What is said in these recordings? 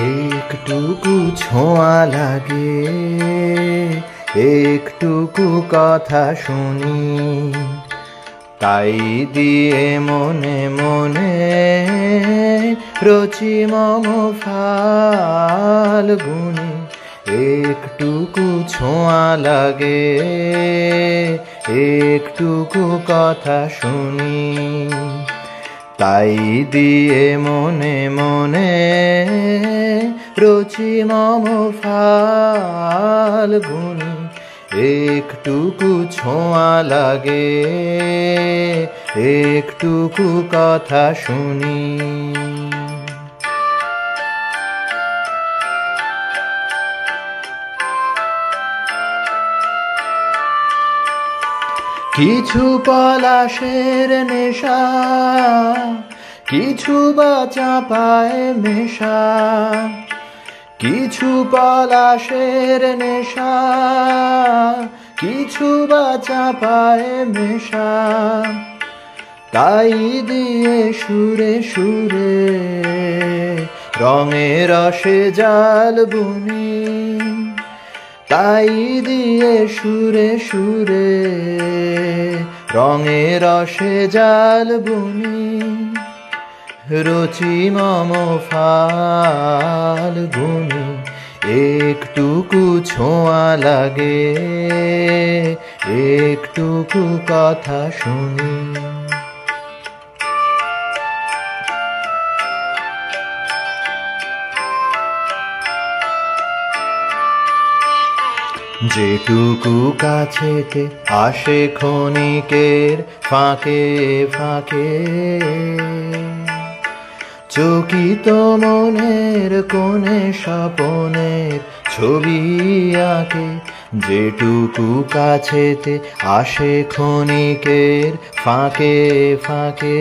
একটুকু ছোঁয়া লাগে, একটুকু কথা শুনি, তাই দিয়ে মনে মনে রচি মম ফাল্গুনি। একটুকু ছোঁয়া লাগে, একটুকু কথা শুনি, তাই দিয়ে মনে মনে রচি মম ফাল্গুনি। একটুকু ছোঁয়া লাগে, একটুকু কথা শুনি। কিছু পলাশের নেশা, কিছু বা চাঁপায় মেশা, কিছু পলাশের নেশা, কিছু বা চাঁপায় মেশা, তাই দিয়ে সুরে সুরে রঙে রসে জাল বুনি, তাই দিয়ে সুরে সুরে রঙে রসে জাল বুনি। রচি মম ফাল্গুনি, একটুকু ছোঁয়া লাগে, একটুকু কথা শুনি। যেটুকু কাছেতে আসে ক্ষণিকের ফাঁকে ফাঁকে, চকিত মনের কোণে স্বপনের ছবি আঁকে। যেটুকু কাছেতে আসে ক্ষণিকের ফাঁকে ফাঁকে,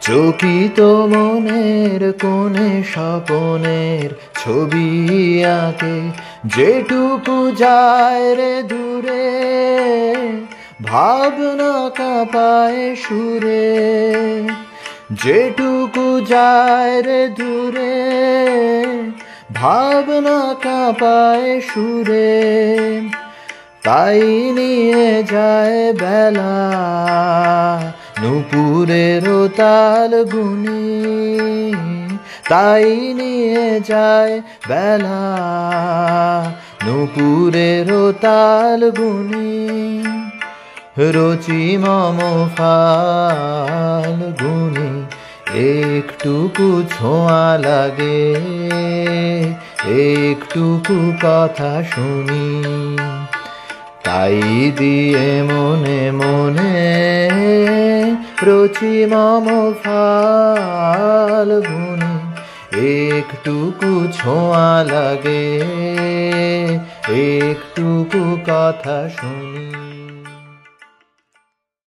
চকিত মনের কোণে স্বপনের ছবি আঁকে। যেটুকু যায় রে দূরে, ভাবনা কাঁপায় সুরে। যেটুকু যায় রে দূরে, ভাবনা কাঁপায় সুরে, তাই নিয়ে যায় বেলা নূপুরের তাল গুনি। তাই নিয়ে যায় বেলা নূপুরের তাল গুনি। রচি মম ফাল্গুনি, একটুকু ছোঁয়া লাগে, একটুকু কথা শুনি, তাই দিয়ে মনে মনে রচি মম ফাল্গুনি। একটুকু ছোঁয়া লাগে, একটুকু কথা শুনি।